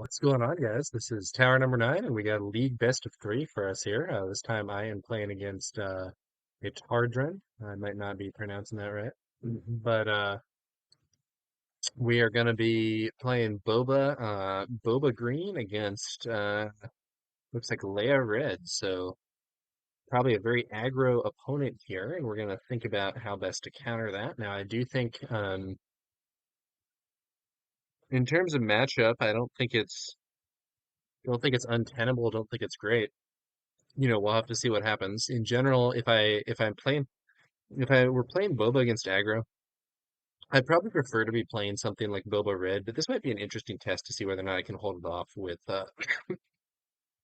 What's going on, guys? This is Tower number 9, and we got a league best of 3 for us here. This time I am playing against etardron. I might not be pronouncing that right, but we are going to be playing Boba Green against looks like Leia Red. So probably a very aggro opponent here, and we're going to think about how best to counter that. Now, I do think in terms of matchup, don't think it's untenable. Don't think it's great. We'll have to see what happens. In general, if I were playing Boba against aggro, I'd probably prefer to be playing something like Boba Red, but this might be an interesting test to see whether or not I can hold it off with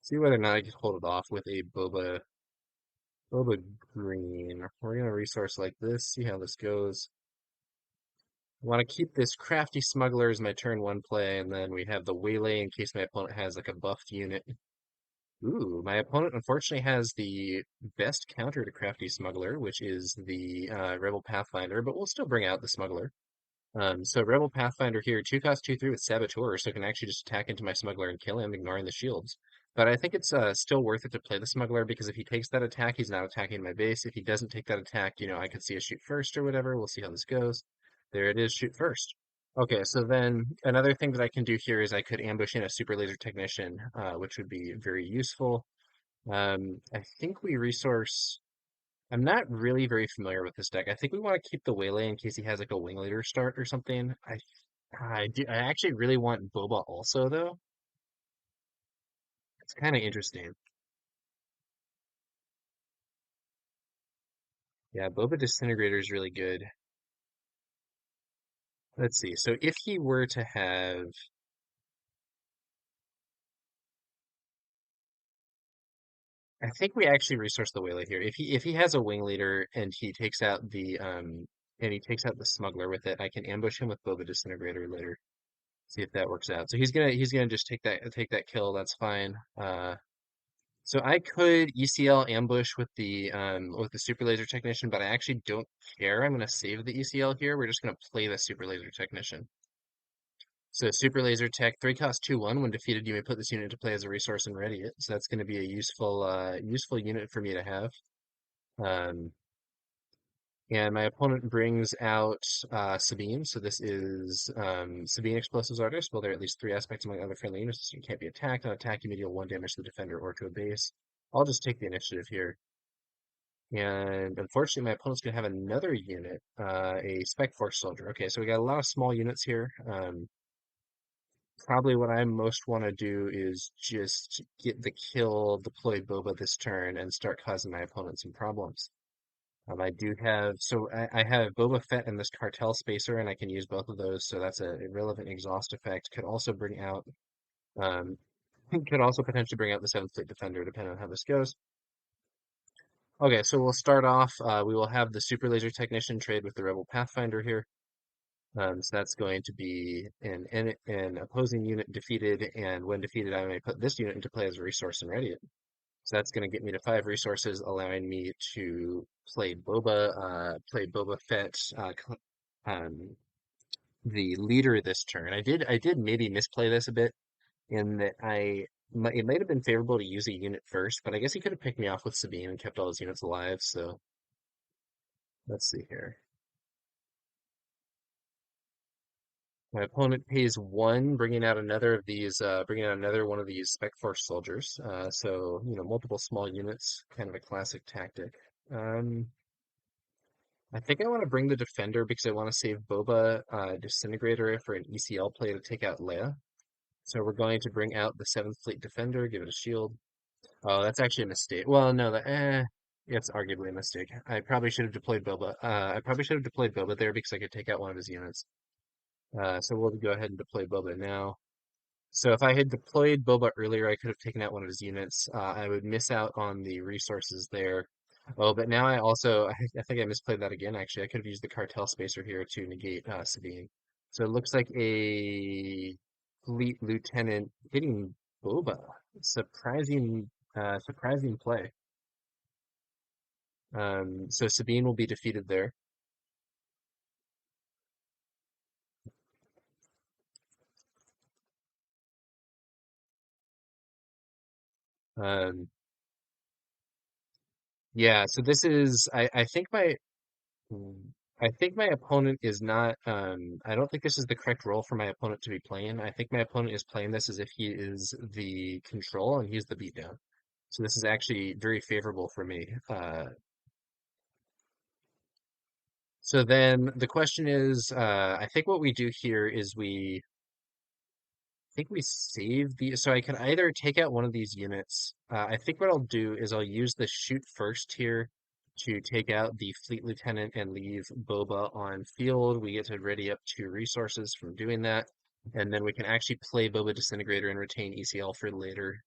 see whether or not I can hold it off with a Boba Green. We're gonna resource like this, see how this goes. I want to keep this crafty smuggler as my turn one play, and then we have the waylay in case my opponent has like a buffed unit. Ooh, my opponent unfortunately has the best counter to Crafty Smuggler, which is the Rebel Pathfinder, but we'll still bring out the Smuggler. So Rebel Pathfinder here, 2 cost 2/3 with Saboteur, so I can actually just attack into my Smuggler and kill him, ignoring the shields. But I think it's still worth it to play the Smuggler because if he takes that attack, he's not attacking my base. If he doesn't take that attack, I could see a shoot first or whatever. We'll see how this goes. There it is, shoot first. Okay, so then another thing that I can do here is I could ambush in a Super Laser Technician, which would be very useful. I think we resource. I'm not really very familiar with this deck. I think we want to keep the Waylay in case he has like a Wing Leader start or something. I do. I actually really want Boba also though. It's kind of interesting. Yeah, Boba Disintegrator is really good. Let's see. So if he were to have, I think we actually resource the Waylay here. If he has a Wing Leader and he takes out the Smuggler with it, I can ambush him with Boba Disintegrator later. See if that works out. So he's gonna just take that kill. That's fine. So I could ECL ambush with the Super Laser Technician, but I actually don't care. I'm gonna save the ECL here. We're just gonna play the Super Laser Technician. So Super Laser Tech, 3 cost 2/1. When defeated, you may put this unit into play as a resource and ready it. So that's gonna be a useful unit for me to have. Um, and my opponent brings out Sabine. So this is Sabine Explosives Artist. Well, there are at least 3 aspects among other friendly units. So you can't be attacked. On attack, you may deal 1 damage to the defender or to a base. I'll just take the initiative here. And unfortunately, my opponent's going to have another unit, a Spec Force Soldier. Okay, so we got a lot of small units here. Probably what I most want to do is just get the kill, deploy Boba this turn, and start causing my opponent some problems. I have Boba Fett and this Cartel Spacer, and I can use both of those, so that's a irrelevant exhaust effect. Um, could also potentially bring out the 7th Fleet Defender, depending on how this goes. Okay, so we'll start off. We will have the Super Laser Technician trade with the Rebel Pathfinder here. So that's going to be an opposing unit defeated, and when defeated, I may put this unit into play as a resource and ready it. So that's going to get me to 5 resources, allowing me to play Boba Fett, um, the leader this turn. I did maybe misplay this a bit in that it might have been favorable to use a unit first, but I guess he could have picked me off with Sabine and kept all his units alive. So let's see here. My opponent pays 1, bringing out another one of these Spec Force soldiers. So multiple small units, kind of a classic tactic. Um, I think I want to bring the defender because I want to save Boba Disintegrator for an ECL play to take out Leia. So we're going to bring out the 7th Fleet Defender, give it a shield. Oh, that's actually a mistake. Well, no, yeah, it's arguably a mistake. I probably should have deployed Boba. I probably should have deployed Boba there because I could take out one of his units. So we'll go ahead and deploy Boba now. So if I had deployed Boba earlier, I could have taken out one of his units. I would miss out on the resources there. Oh, but now I think I misplayed that again, actually. I could have used the Cartel Spacer here to negate Sabine. So it looks like a Fleet Lieutenant hitting Boba. Surprising play. So Sabine will be defeated there. Um, yeah, so this is mm, I think my opponent is not I don't think this is the correct role for my opponent to be playing. I think my opponent is playing this as if he is the control and he's the beatdown. So this is actually very favorable for me. So then the question is, I think what we do here is I think we save the, so I can either take out one of these units. I think what I'll do is I'll use the shoot first here to take out the fleet lieutenant and leave Boba on field. We get to ready up 2 resources from doing that. And then we can actually play Boba Disintegrator and retain ECL for later.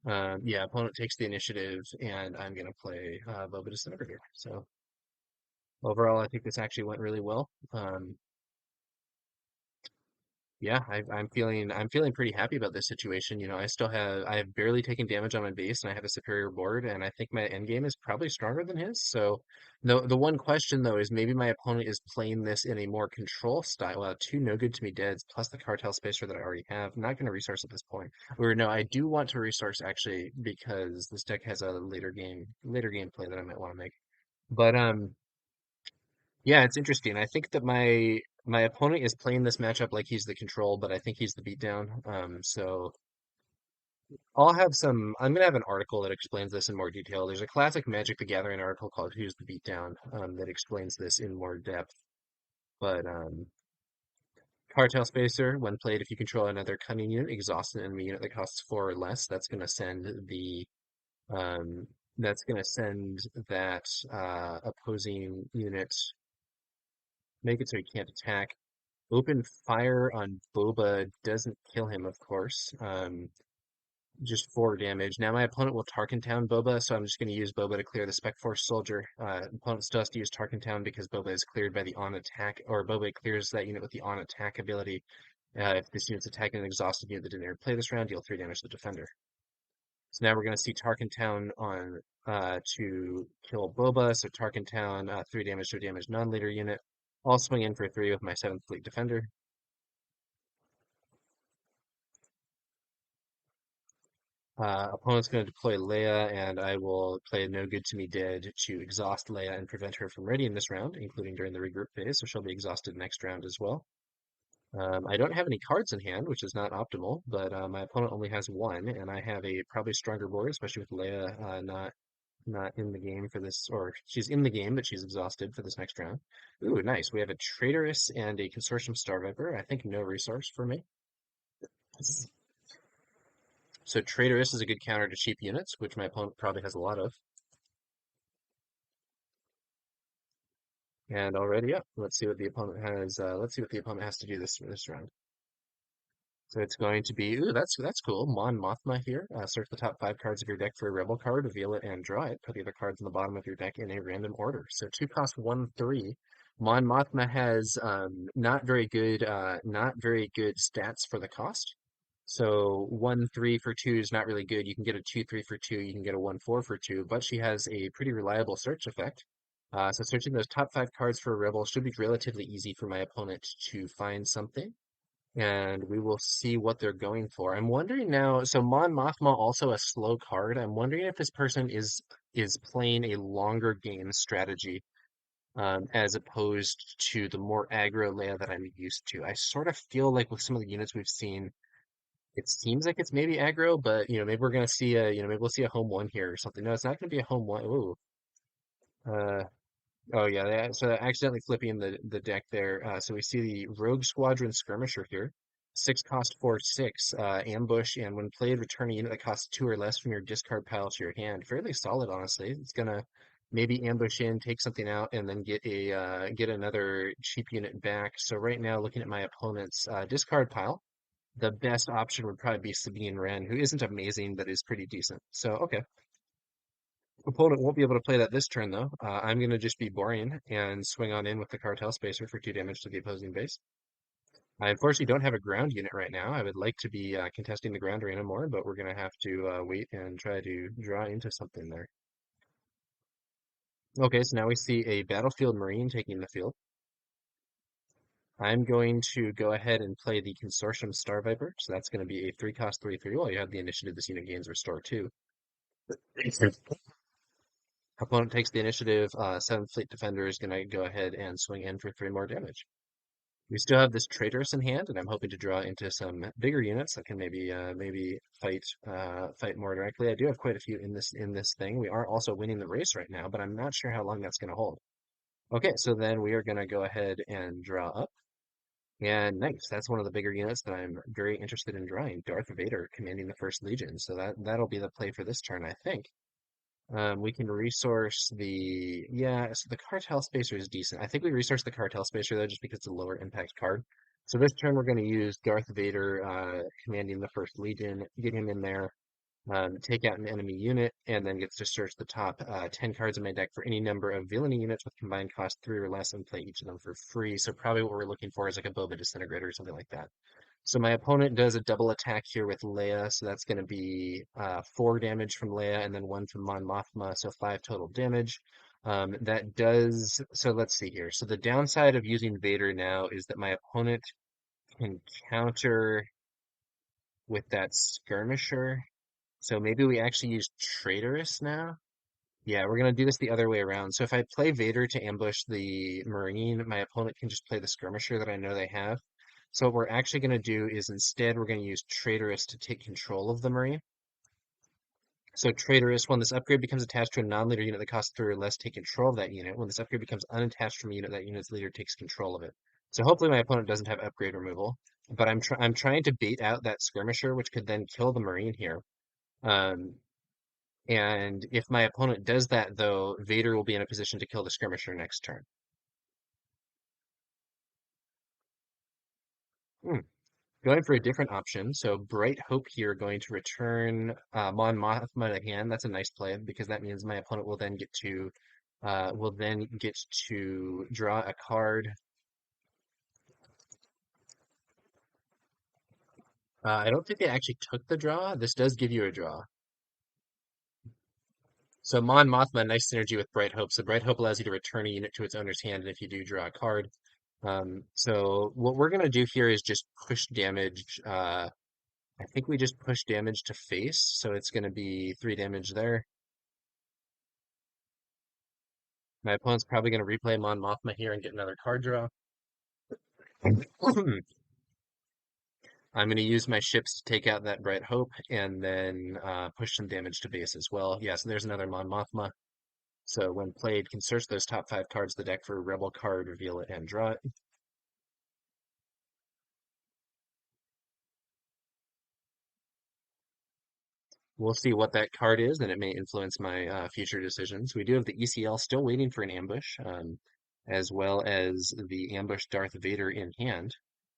Yeah, opponent takes the initiative, and I'm going to play Boba Disintegrator. So overall, I think this actually went really well. Yeah, I'm feeling pretty happy about this situation. You know, I have barely taken damage on my base and I have a superior board and I think my end game is probably stronger than his. So the one question though is maybe my opponent is playing this in a more control style. Well, 2 no good to me deads plus the cartel spacer that I already have. I'm not going to resource at this point. Or no, I do want to resource actually because this deck has a later game play that I might want to make. But yeah, it's interesting. I think that my opponent is playing this matchup like he's the control, but I think he's the beatdown. So I'm gonna have an article that explains this in more detail. There's a classic Magic the Gathering article called "Who's the Beatdown" that explains this in more depth. But Cartel Spacer, when played, if you control another cunning unit, exhaust an enemy unit that costs 4 or less, um, that's gonna send that opposing unit, make it so he can't attack. Open fire on Boba doesn't kill him, of course. Just 4 damage. Now my opponent will Tarkin Town Boba, so I'm just going to use Boba to clear the Spec Force soldier. Opponent still has to use Tarkin Town because Boba is cleared by the on attack, or Boba clears that unit with the on attack ability. If this unit's attacking an exhausted unit that didn't ever play this round, deal 3 damage to the defender. So now we're going to see Tarkin Town on to kill Boba. So Tarkin Town, 3 damage to a damaged non-leader unit. I'll swing in for 3 with my 7th Fleet Defender. Opponent's going to deploy Leia, and I will play No Good to Me Dead to exhaust Leia and prevent her from readying this round, including during the regroup phase, so she'll be exhausted next round as well. I don't have any cards in hand, which is not optimal, but my opponent only has 1, and I have a probably stronger board, especially with Leia not in the game for this, or she's in the game, but she's exhausted for this next round. Ooh, nice. We have a Traitorous and a Consortium Star Viper. I think no resource for me. So Traitorous is a good counter to cheap units, which my opponent probably has a lot of. And already up. Let's see what the opponent has. Let's see what the opponent has to do this round. So it's going to be, ooh, that's cool. Mon Mothma here. Search the top 5 cards of your deck for a rebel card, reveal it, and draw it. Put the other cards on the bottom of your deck in a random order. So 2 cost 1/3. Mon Mothma has not very good stats for the cost. So 1/3 for 2 is not really good. You can get a 2/3 for 2. You can get a 1/4 for 2, but she has a pretty reliable search effect. So searching those top 5 cards for a rebel should be relatively easy for my opponent to find something, and we will see what they're going for. I'm wondering now, so Mon Mothma also a slow card. I'm wondering if this person is playing a longer game strategy as opposed to the more aggro Leia that I'm used to. I sort of feel like with some of the units we've seen, it seems like it's maybe aggro, but maybe we're gonna see maybe we'll see a home one here or something. No, it's not gonna be a home one. Ooh. Uh, Oh yeah, so accidentally flipping the deck there. So we see the Rogue Squadron Skirmisher here. 6 cost 4/6 ambush, and when played, return a unit that costs 2 or less from your discard pile to your hand. Fairly solid, honestly. It's gonna maybe ambush in, take something out, and then get another cheap unit back. So right now, looking at my opponent's discard pile, the best option would probably be Sabine Wren, who isn't amazing but is pretty decent. So okay. Opponent won't be able to play that this turn, though. I'm going to just be boring and swing on in with the Cartel Spacer for 2 damage to the opposing base. I unfortunately don't have a ground unit right now. I would like to be contesting the ground arena more, but we're going to have to wait and try to draw into something there. Okay, so now we see a Battlefield Marine taking the field. I'm going to go ahead and play the Consortium Star Viper. So that's going to be a 3-cost 3/3. Well, you have the initiative. This unit gains Restore 2. Opponent takes the initiative. 7th Fleet Defender is going to go ahead and swing in for 3 more damage. We still have this Traitorous in hand, and I'm hoping to draw into some bigger units that can maybe fight more directly. I do have quite a few in this thing. We are also winning the race right now, but I'm not sure how long that's going to hold. Okay, so then we are going to go ahead and draw up. And nice, that's one of the bigger units that I'm very interested in drawing. Darth Vader commanding the First Legion. So that'll be the play for this turn, I think. We can resource so the Cartel Spacer is decent. I think we resource the Cartel Spacer though, just because it's a lower impact card. So this turn we're going to use Darth Vader commanding the First Legion, get him in there, take out an enemy unit, and then gets to search the top 10 cards in my deck for any number of villainy units with combined cost 3 or less and play each of them for free. So probably what we're looking for is like a Boba Disintegrator or something like that. So my opponent does a double attack here with Leia, so that's going to be 4 damage from Leia and then 1 from Mon Mothma, so 5 total damage. So let's see here. So the downside of using Vader now is that my opponent can counter with that Skirmisher. So maybe we actually use Traitorous now? Yeah, we're going to do this the other way around. So if I play Vader to ambush the Marine, my opponent can just play the Skirmisher that I know they have. So what we're actually going to do is instead we're going to use Traitorous to take control of the Marine. So Traitorous, when this upgrade becomes attached to a non-leader unit that costs 3 or less, take control of that unit. When this upgrade becomes unattached from a unit, that unit's leader takes control of it. So hopefully my opponent doesn't have upgrade removal, but I'm trying to bait out that Skirmisher, which could then kill the Marine here. Um, and if my opponent does that, though, Vader will be in a position to kill the Skirmisher next turn. Hmm. Going for a different option. So Bright Hope here going to return Mon Mothma to hand. That's a nice play because that means my opponent will then get to draw a card. I don't think they actually took the draw. This does give you a draw. So Mon Mothma, nice synergy with Bright Hope. So Bright Hope allows you to return a unit to its owner's hand, and if you do, draw a card. So what we're gonna do here is just push damage. I think we just push damage to face, so it's gonna be 3 damage there. My opponent's probably gonna replay Mon Mothma here and get another card draw. I'm gonna use my ships to take out that Bright Hope and then push some damage to base as well. Yeah, so there's another Mon Mothma. So when played, can search those top 5 cards of the deck for a rebel card, reveal it, and draw it. We'll see what that card is, and it may influence my future decisions. We do have the ECL still waiting for an ambush, as well as the ambush Darth Vader in hand.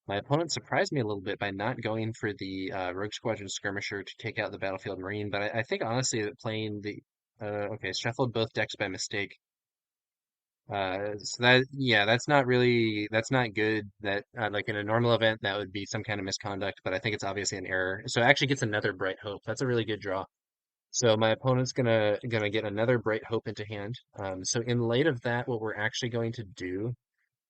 My opponent surprised me a little bit by not going for the Rogue Squadron Skirmisher to take out the Battlefield Marine, but I think honestly that playing the okay, shuffled both decks by mistake. So yeah, that's not good. That like in a normal event, that would be some kind of misconduct, but I think it's obviously an error. So it actually gets another Bright Hope. That's a really good draw. So my opponent's gonna get another Bright Hope into hand. So in light of that, what we're actually going to do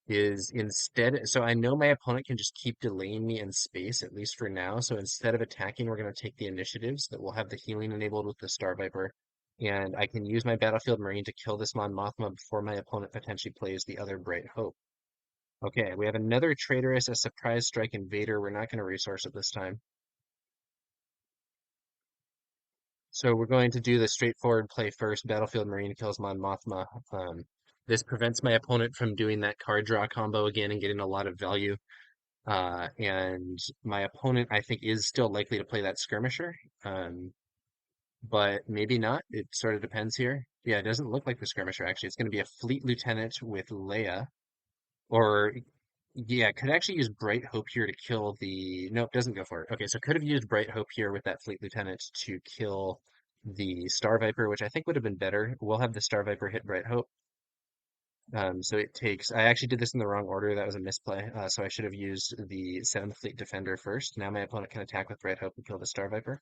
is instead, so I know my opponent can just keep delaying me in space, at least for now. So instead of attacking, we're going to take the initiatives that will have the healing enabled with the Star Viper. And I can use my Battlefield Marine to kill this Mon Mothma before my opponent potentially plays the other Bright Hope. Okay, we have another Traitorous, a Surprise Strike Invader. We're not going to resource it this time. So we're going to do the straightforward play first. Battlefield Marine kills Mon Mothma. This prevents my opponent from doing that card draw combo again and getting a lot of value. And my opponent, I think, is still likely to play that Skirmisher, but maybe not. It sort of depends here. Yeah, it doesn't look like the Skirmisher, actually. It's going to be a Fleet Lieutenant with Leia, or yeah, could actually use Bright Hope here to kill the... Nope, doesn't go for it. Okay, so could have used Bright Hope here with that Fleet Lieutenant to kill the Star Viper, which I think would have been better. We'll have the Star Viper hit Bright Hope. So it takes, I actually did this in the wrong order. That was a misplay. So I should have used the 7th Fleet Defender first. Now my opponent can attack with Bright Hope and kill the Star Viper.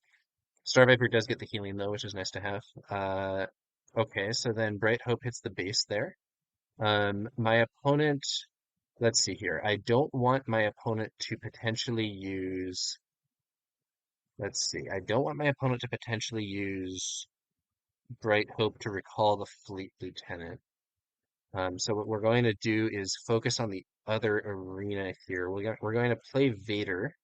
Star Viper does get the healing though, which is nice to have. Okay, so then Bright Hope hits the base there. My opponent let's see here. I don't want my opponent to potentially use, let's see. I don't want my opponent to potentially use Bright Hope to recall the Fleet Lieutenant. So what we're going to do is focus on the other arena here. We're going to play Vader.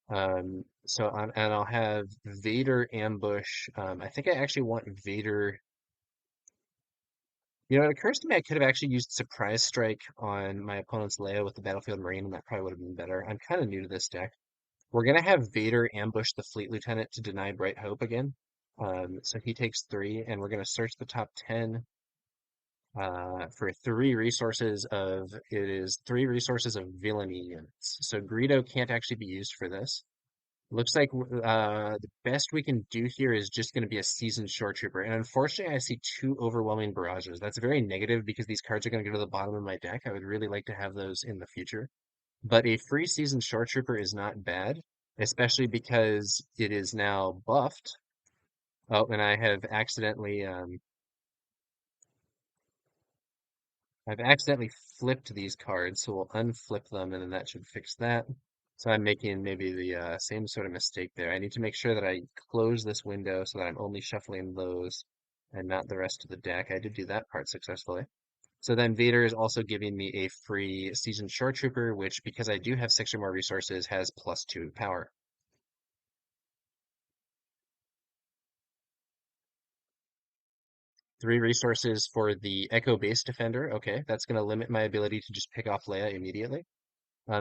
And I'll have Vader ambush. I think I actually want Vader. You know, it occurs to me I could have actually used Surprise Strike on my opponent's Leia with the Battlefield Marine, and that probably would have been better. I'm kind of new to this deck. We're gonna have Vader ambush the Fleet Lieutenant to deny Bright Hope again. So he takes 3, and we're gonna search the top 10 for 3 resources of it is 3 resources of villainy units. So Greedo can't actually be used for this. Looks like the best we can do here is just going to be a seasoned shore trooper. And unfortunately, I see 2 overwhelming barrages. That's very negative because these cards are going to go to the bottom of my deck. I would really like to have those in the future. But a free seasoned shore trooper is not bad, especially because it is now buffed. Oh, and I've accidentally flipped these cards, so we'll unflip them, and then that should fix that. So I'm making maybe the same sort of mistake there. I need to make sure that I close this window so that I'm only shuffling those and not the rest of the deck. I did do that part successfully. So then Vader is also giving me a free Seasoned Shore Trooper, which, because I do have 6 or more resources, has +2 power. 3 resources for the Echo Base Defender. Okay, that's going to limit my ability to just pick off Leia immediately.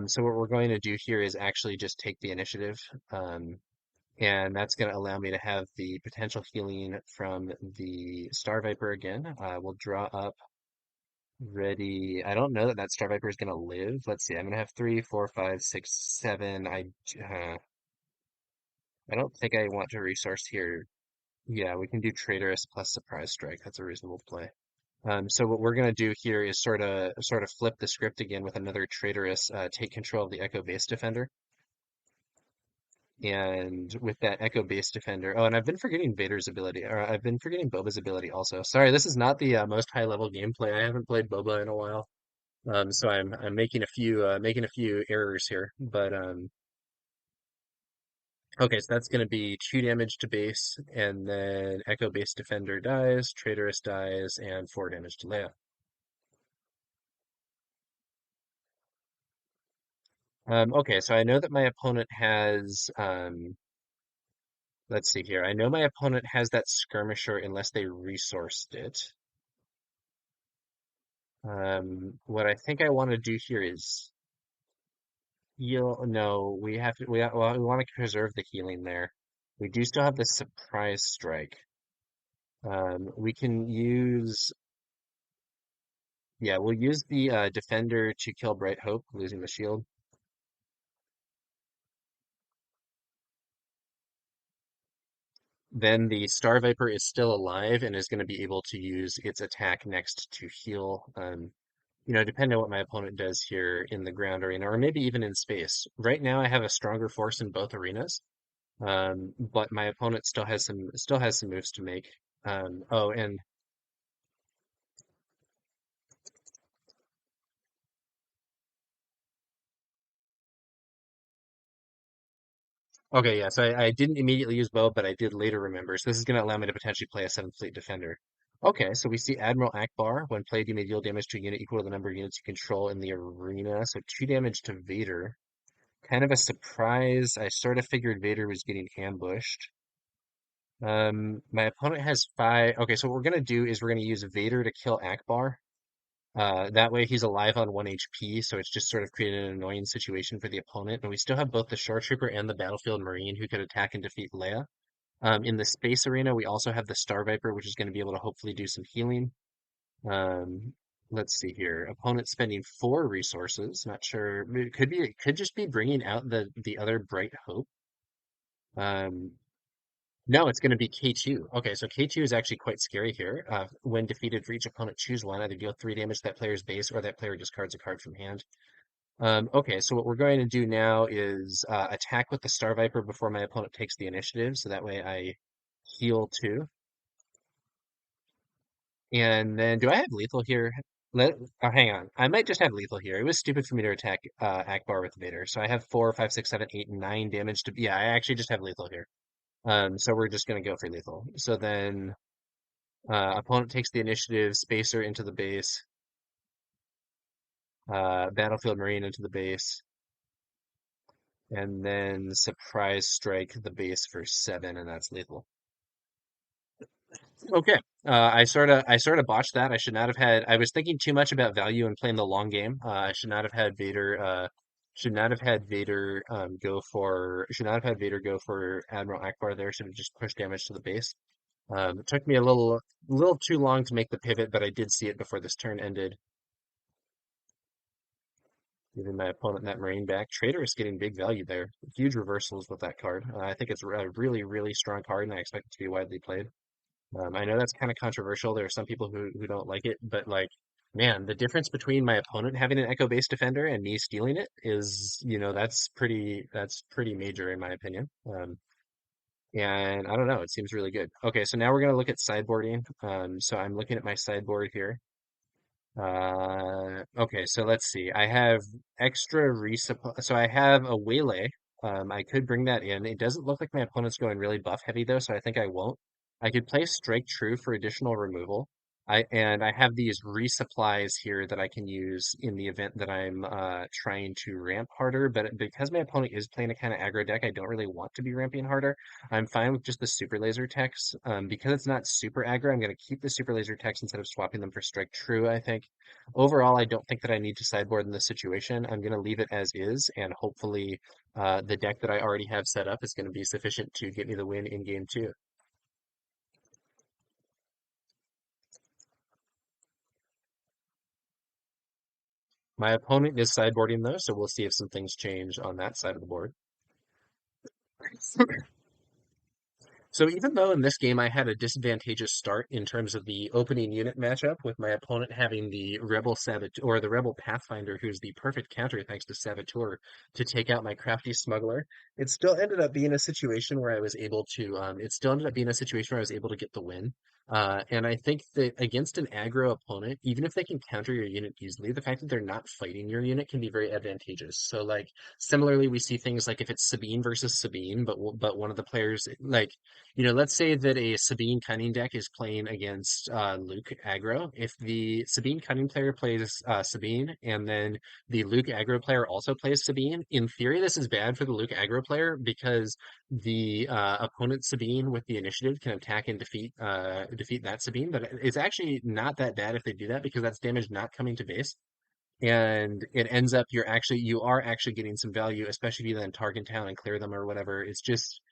So what we're going to do here is actually just take the initiative. And that's going to allow me to have the potential healing from the Star Viper again. We'll draw up ready. I don't know that that Star Viper is going to live. Let's see. I'm going to have 3, 4, 5, 6, 7. I don't think I want to resource here. Yeah, we can do Traitorous plus Surprise Strike. That's a reasonable play. So what we're going to do here is sort of flip the script again with another Traitorous, take control of the Echo Base Defender. And with that Echo Base Defender, oh, and I've been forgetting Vader's ability, or I've been forgetting Boba's ability also. Sorry, this is not the most high level gameplay. I haven't played Boba in a while, so I'm making a few errors here. But okay, so that's going to be 2 damage to base, and then Echo Base Defender dies, Traitorous dies, and 4 damage to Leia. Okay, so I know that my opponent has let's see here. I know my opponent has that skirmisher unless they resourced it. What I think I want to do here is heal. No, we have to. Well, we want to preserve the healing there. We do still have the surprise strike. We can use. Yeah, we'll use the defender to kill Bright Hope, losing the shield. Then the Star Viper is still alive and is going to be able to use its attack next to heal. Depending on what my opponent does here in the ground arena, or maybe even in space. Right now, I have a stronger force in both arenas, but my opponent still has some moves to make. Oh, and okay, yeah. So I didn't immediately use bow, but I did later remember. So this is going to allow me to potentially play a 7th Fleet Defender. Okay, so we see Admiral Akbar. When played, you may deal damage to a unit equal to the number of units you control in the arena. So 2 damage to Vader. Kind of a surprise. I sort of figured Vader was getting ambushed. My opponent has 5. Okay, so what we're gonna do is we're gonna use Vader to kill Akbar. That way he's alive on 1 HP, so it's just sort of created an annoying situation for the opponent. And we still have both the Shore Trooper and the Battlefield Marine who could attack and defeat Leia. In the space arena, we also have the Star Viper, which is going to be able to hopefully do some healing. Um, let's see here. Opponent spending 4 resources. Not sure. It could just be bringing out the other Bright Hope. Um, No, it's going to be K2. Okay, so K2 is actually quite scary here. When defeated for each opponent, choose one. Either deal 3 damage to that player's base or that player discards a card from hand. Okay, so what we're going to do now is attack with the Star Viper before my opponent takes the initiative, so that way I heal 2. And then, do I have lethal here? hang on. I might just have lethal here. It was stupid for me to attack Akbar with Vader. So I have 4, 5, 6, 7, 8, 9 damage to. Yeah, I actually just have lethal here. So we're just gonna go for lethal. So then opponent takes the initiative, spacer into the base, battlefield marine into the base, and then surprise strike the base for 7, and that's lethal. Okay. I sort of botched that. I should not have had. I was thinking too much about value and playing the long game. I should not have had Vader. Should not have had Vader go for. Should not have had Vader go for Admiral Akbar there. Should have just pushed damage to the base. It took me a little too long to make the pivot, but I did see it before this turn ended, giving my opponent that Marine back. Traitor is getting big value there. Huge reversals with that card. I think it's a really, really strong card, and I expect it to be widely played. I know that's kind of controversial. There are some people who don't like it, but like, man, the difference between my opponent having an echo-based defender and me stealing it is, that's pretty major in my opinion. And I don't know, it seems really good. Okay, so now we're gonna look at sideboarding. So I'm looking at my sideboard here. Okay, so let's see. I have extra resupply. So I have a waylay. I could bring that in. It doesn't look like my opponent's going really buff heavy though, so I think I won't. I could play Strike True for additional removal. I have these resupplies here that I can use in the event that I'm trying to ramp harder. But because my opponent is playing a kind of aggro deck, I don't really want to be ramping harder. I'm fine with just the super laser techs. Because it's not super aggro, I'm going to keep the super laser techs instead of swapping them for Strike True, I think. Overall, I don't think that I need to sideboard in this situation. I'm going to leave it as is, and hopefully the deck that I already have set up is going to be sufficient to get me the win in game 2. My opponent is sideboarding though, so we'll see if some things change on that side of the board. So even though in this game I had a disadvantageous start in terms of the opening unit matchup, with my opponent having the Rebel Saboteur or the Rebel Pathfinder, who's the perfect counter thanks to Saboteur to take out my crafty smuggler, it still ended up being a situation where I was able to get the win. And I think that against an aggro opponent, even if they can counter your unit easily, the fact that they're not fighting your unit can be very advantageous. So like similarly, we see things like if it's Sabine versus Sabine, but one of the players like let's say that a Sabine Cunning deck is playing against Luke aggro. If the Sabine Cunning player plays Sabine, and then the Luke aggro player also plays Sabine, in theory, this is bad for the Luke aggro player because the opponent Sabine with the initiative can attack and defeat that Sabine. But it's actually not that bad if they do that because that's damage not coming to base. And it ends up you are actually getting some value, especially if you then target town and clear them or whatever. It's just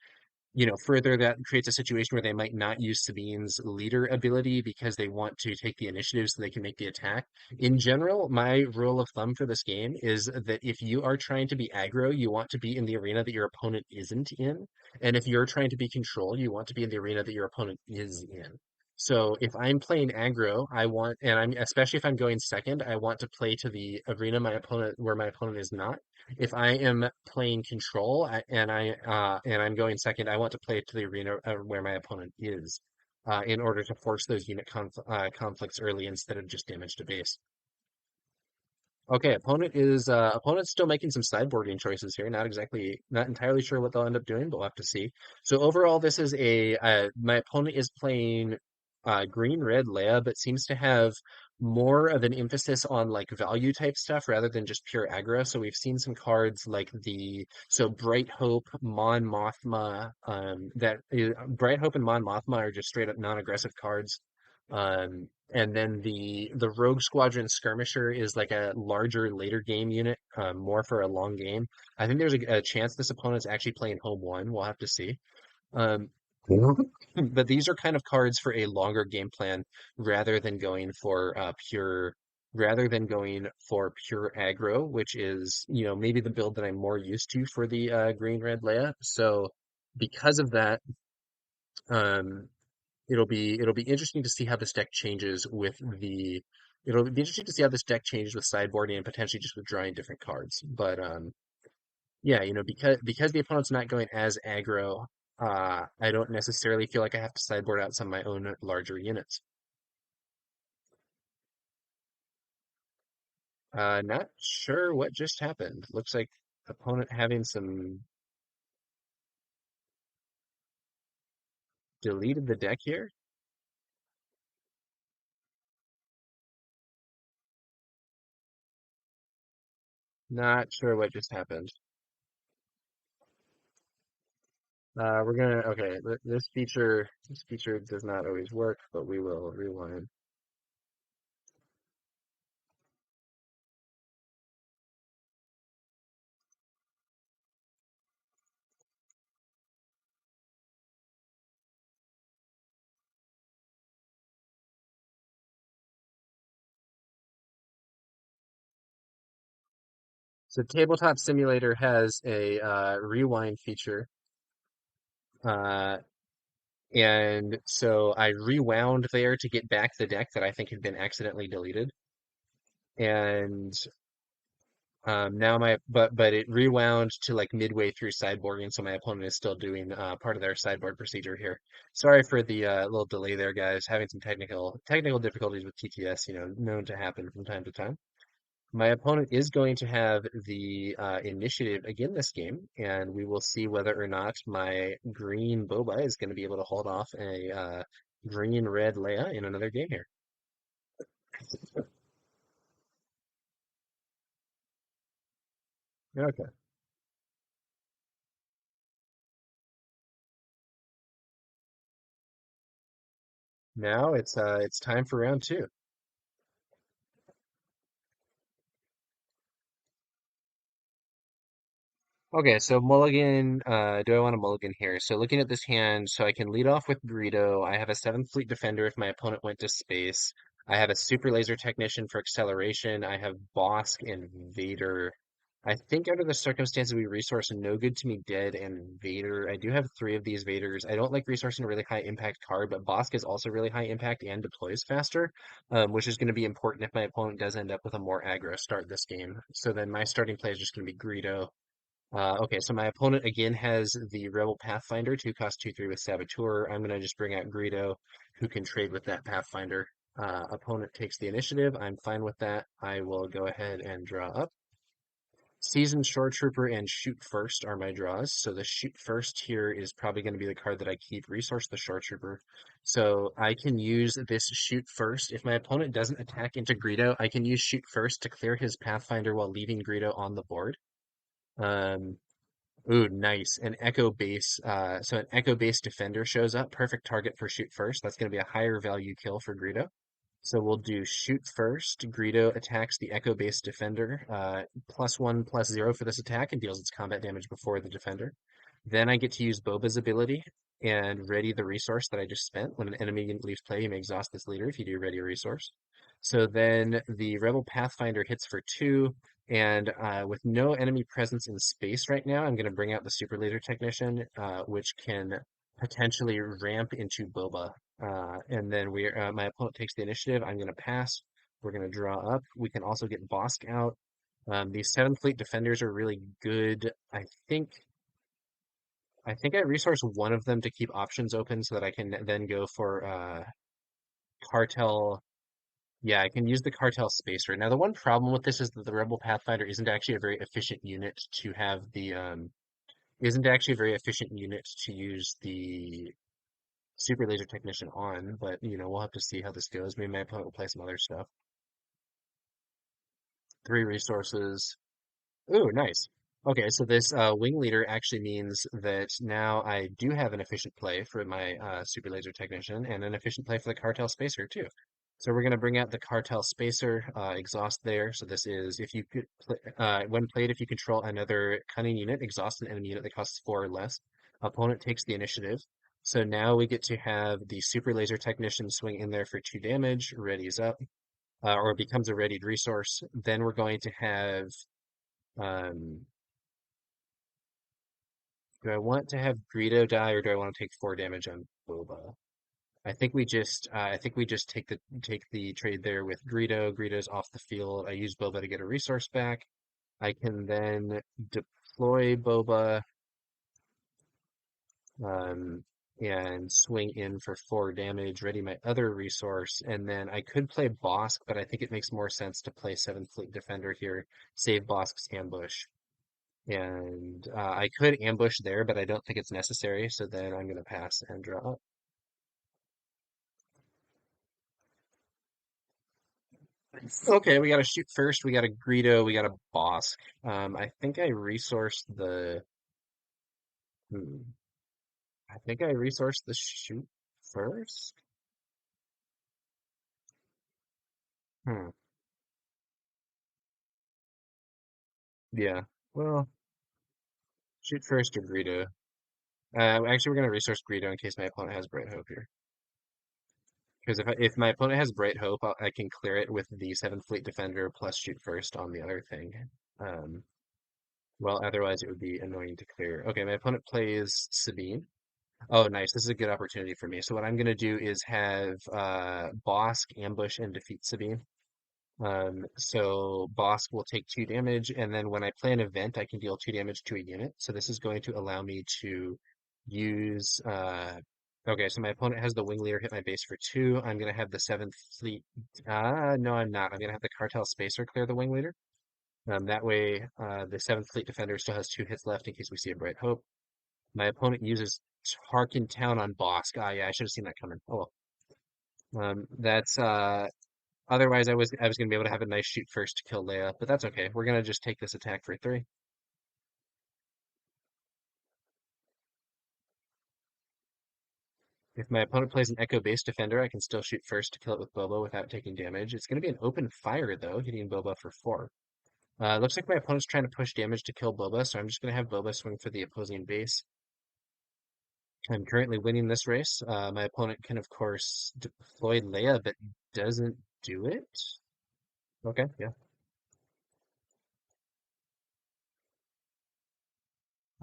further that creates a situation where they might not use Sabine's leader ability because they want to take the initiative so they can make the attack. In general, my rule of thumb for this game is that if you are trying to be aggro, you want to be in the arena that your opponent isn't in. And if you're trying to be control, you want to be in the arena that your opponent is in. So if I'm playing aggro, and I'm especially if I'm going second, I want to play to the arena where my opponent is not. If I am playing control and I'm going second, I want to play to the arena where my opponent is, in order to force those conflicts early instead of just damage to base. Okay, opponent's still making some sideboarding choices here. Not entirely sure what they'll end up doing, but we'll have to see. So overall, this is a my opponent is playing green red Leia, but seems to have more of an emphasis on like value type stuff rather than just pure aggro. So we've seen some cards like Bright Hope, Mon Mothma. Bright Hope and Mon Mothma are just straight up non-aggressive cards. And then the Rogue Squadron Skirmisher is like a larger later game unit, more for a long game. I think there's a chance this opponent's actually playing home one. We'll have to see. Um, but these are kind of cards for a longer game plan rather than going for pure aggro, which is maybe the build that I'm more used to for the green red Leia. So because of that, um, it'll be interesting to see how this deck changes with the it'll be interesting to see how this deck changes with sideboarding and potentially just withdrawing different cards. But yeah, because the opponent's not going as aggro, I don't necessarily feel like I have to sideboard out some of my own larger units. Not sure what just happened. Looks like opponent having some deleted the deck here. Not sure what just happened. We're gonna okay. This feature does not always work, but we will rewind. So Tabletop Simulator has a rewind feature, uh, and so I rewound there to get back the deck that I think had been accidentally deleted, and now but it rewound to like midway through sideboarding, so my opponent is still doing part of their sideboard procedure here. Sorry for the little delay there, guys. Having some technical difficulties with TTS, known to happen from time to time. My opponent is going to have the initiative again this game, and we will see whether or not my green Boba is going to be able to hold off a green-red Leia in another game here. Okay. Now it's time for round two. Okay, so mulligan, do I want to mulligan here? So looking at this hand, so I can lead off with Greedo. I have a 7th Fleet Defender if my opponent went to space. I have a Super Laser Technician for acceleration. I have Bosk and Vader. I think under the circumstances we resource No Good to Me Dead and Vader. I do have 3 of these Vaders. I don't like resourcing a really high impact card, but Bosk is also really high impact and deploys faster, which is going to be important if my opponent does end up with a more aggro start this game. So then my starting play is just going to be Greedo. Okay, so my opponent again has the Rebel Pathfinder, 2 cost 2/3 with Saboteur. I'm gonna just bring out Greedo, who can trade with that Pathfinder. Opponent takes the initiative. I'm fine with that. I will go ahead and draw up. Seasoned Shore Trooper and Shoot First are my draws. So the Shoot First here is probably going to be the card that I keep. Resource the Shore Trooper. So I can use this Shoot First. If my opponent doesn't attack into Greedo, I can use Shoot First to clear his Pathfinder while leaving Greedo on the board. Um, Ooh, nice. An Echo base. So an Echo base defender shows up. Perfect target for shoot first. That's going to be a higher value kill for Greedo. So we'll do shoot first. Greedo attacks the Echo base defender. +1/+0 for this attack and deals its combat damage before the defender. Then I get to use Boba's ability and ready the resource that I just spent. When an enemy leaves play, you may exhaust this leader if you do ready a resource. So then the Rebel Pathfinder hits for 2, and with no enemy presence in space right now, I'm going to bring out the Super Laser Technician, which can potentially ramp into Boba. And then my opponent takes the initiative. I'm going to pass. We're going to draw up. We can also get Bosk out. These 7th Fleet Defenders are really good. I think I resource one of them to keep options open so that I can then go for Cartel. Yeah, I can use the Cartel Spacer. Now, the one problem with this is that the Rebel Pathfinder isn't actually a very efficient unit to have the isn't actually a very efficient unit to use the Super Laser Technician on, but we'll have to see how this goes. Maybe my opponent will play some other stuff. 3 resources. Ooh, nice. Okay, so this wing leader actually means that now I do have an efficient play for my Super Laser Technician and an efficient play for the Cartel Spacer too. So we're going to bring out the Cartel Spacer, exhaust there. So this is if you could when played, if you control another cunning unit, exhaust an enemy unit that costs 4 or less. Opponent takes the initiative. So now we get to have the Super Laser Technician swing in there for 2 damage, readies up, or becomes a readied resource. Then we're going to have um, do I want to have Greedo die or do I want to take 4 damage on Boba? I think we just take the trade there with Greedo. Greedo's off the field. I use Boba to get a resource back. I can then deploy Boba, um, and swing in for 4 damage, ready my other resource, and then I could play Bosk, but I think it makes more sense to play 7th Fleet Defender here, save Bosk's ambush. And I could ambush there, but I don't think it's necessary, so then I'm going to pass and draw. Okay, we got a shoot first, we got a Greedo, we got a Bosk. I think I resourced the... Hmm, I think I resourced the shoot first? Hmm, yeah. Well, shoot first or Greedo. Actually, we're going to resource Greedo in case my opponent has Bright Hope here. Because if my opponent has Bright Hope, I can clear it with the 7th Fleet Defender plus shoot first on the other thing. Um, well, otherwise it would be annoying to clear. Okay, my opponent plays Sabine. Oh, nice. This is a good opportunity for me. So what I'm going to do is have Bosk ambush and defeat Sabine. So Bosk will take 2 damage, and then when I play an event, I can deal 2 damage to a unit. So this is going to allow me to use. Okay, so my opponent has the wing leader hit my base for 2. I'm gonna have the 7th fleet. No, I'm not. I'm gonna have the cartel spacer clear the wing leader. That way, the 7th fleet defender still has 2 hits left in case we see a bright hope. My opponent uses Harkin Town on Bosk. Ah, yeah, I should have seen that coming. Oh well. That's Otherwise, I was gonna be able to have a nice shoot first to kill Leia, but that's okay. We're gonna just take this attack for 3. If my opponent plays an Echo Base Defender, I can still shoot first to kill it with Boba without taking damage. It's gonna be an open fire though, hitting Boba for 4. Looks like my opponent's trying to push damage to kill Boba, so I'm just gonna have Boba swing for the opposing base. I'm currently winning this race. My opponent can of course deploy Leia, but doesn't do it. Okay, yeah.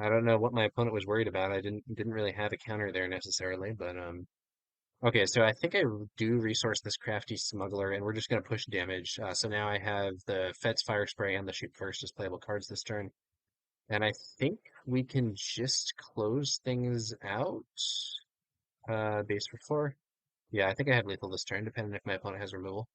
I don't know what my opponent was worried about. I didn't really have a counter there necessarily, but okay, so I think I do resource this crafty smuggler, and we're just going to push damage. So now I have the Fet's Fire Spray and the Shoot First as playable cards this turn. And I think we can just close things out. Base for 4. Yeah, I think I have lethal this turn, depending if my opponent has removal.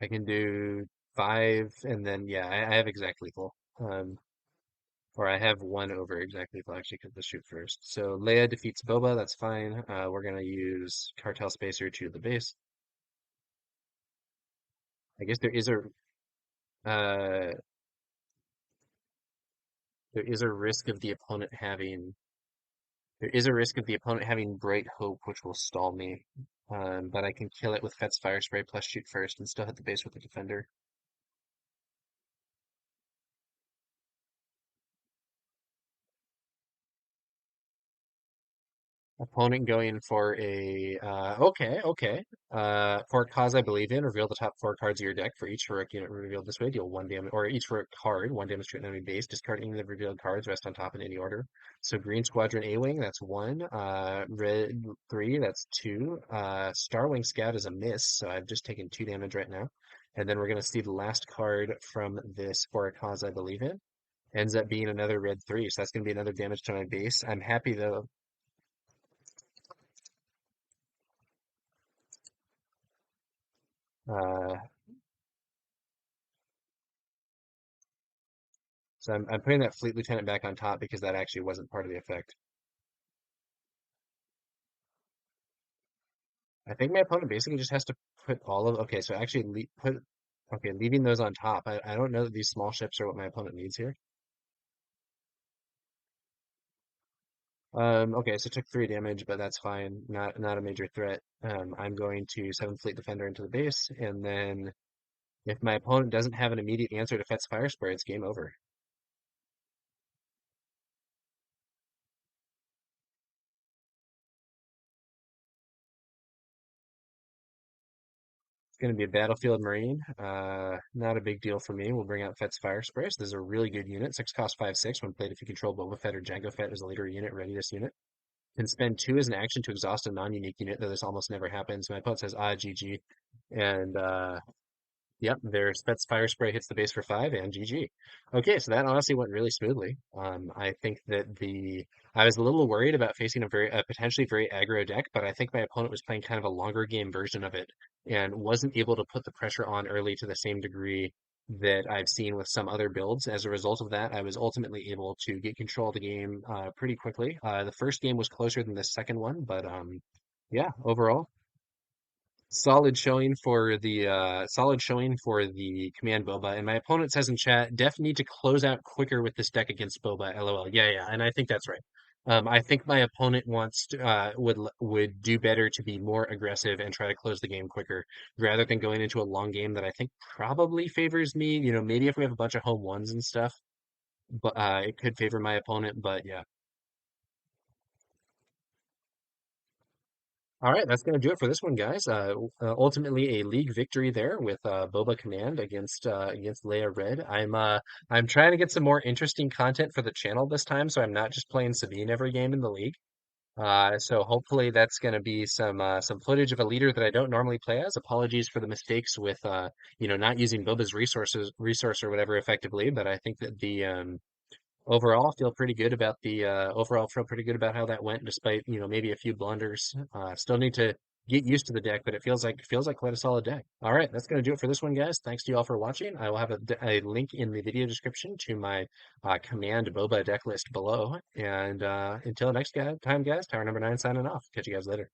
I can do 5, and then, yeah, I have exact lethal. Or I have 1 over exact lethal, actually, because the Shoot First. So Leia defeats Boba, that's fine. We're going to use Cartel Spacer to the base. I guess uh, there is a risk of the opponent having Bright Hope, which will stall me. But I can kill it with Fet's Fire Spray plus shoot first and still hit the base with the defender. Opponent going for a okay. For a cause I believe in, reveal the top 4 cards of your deck. For each heroic unit revealed this way, deal 1 damage, or each heroic card, 1 damage to an enemy base. Discard any of the revealed cards, rest on top in any order. So Green Squadron A-Wing, that's 1. Red 3, that's 2. Starwing Scout is a miss, so I've just taken 2 damage right now. And then we're gonna see the last card from this for a cause I believe in. Ends up being another red 3, so that's gonna be another damage to my base. I'm happy though. Uh, So I'm putting that Fleet Lieutenant back on top because that actually wasn't part of the effect. I think my opponent basically just has to put all of, okay, so actually okay, leaving those on top. I don't know that these small ships are what my opponent needs here. Okay, so it took 3 damage, but that's fine. Not a major threat. I'm going to 7th Fleet Defender into the base, and then if my opponent doesn't have an immediate answer to Fet's Fire Spray, it's game over. It's going to be a Battlefield Marine. Not a big deal for me. We'll bring out Fett's Fire Spray. So this is a really good unit. 6 cost 5/6. When played, if you control Boba Fett or Jango Fett as a leader unit, readiness unit. Can spend 2 as an action to exhaust a non-unique unit, though this almost never happens. My opponent says, GG. And Yep, their Spets Fire Spray hits the base for 5 and GG. Okay, so that honestly went really smoothly. I think that I was a little worried about facing a potentially very aggro deck, but I think my opponent was playing kind of a longer game version of it and wasn't able to put the pressure on early to the same degree that I've seen with some other builds. As a result of that, I was ultimately able to get control of the game pretty quickly. The first game was closer than the second one, but yeah, overall. Solid showing for the Command Boba. And my opponent says in chat, def need to close out quicker with this deck against Boba. LOL. Yeah, yeah, and I think that's right. I think my opponent wants to, would do better to be more aggressive and try to close the game quicker rather than going into a long game that I think probably favors me. You know, maybe if we have a bunch of home ones and stuff, but it could favor my opponent. But yeah. All right, that's going to do it for this one, guys. Ultimately, a league victory there with Boba Command against Leia Red. I'm trying to get some more interesting content for the channel this time, so I'm not just playing Sabine every game in the league. So hopefully that's going to be some footage of a leader that I don't normally play as. Apologies for the mistakes with not using Boba's resource or whatever effectively, but I think that the overall feel pretty good about how that went, despite maybe a few blunders. Still need to get used to the deck, but it feels like quite a solid deck. All right, that's going to do it for this one, guys. Thanks to you all for watching. I will have a link in the video description to my Command Boba deck list below. And until next time, guys, Tower number 9 signing off. Catch you guys later.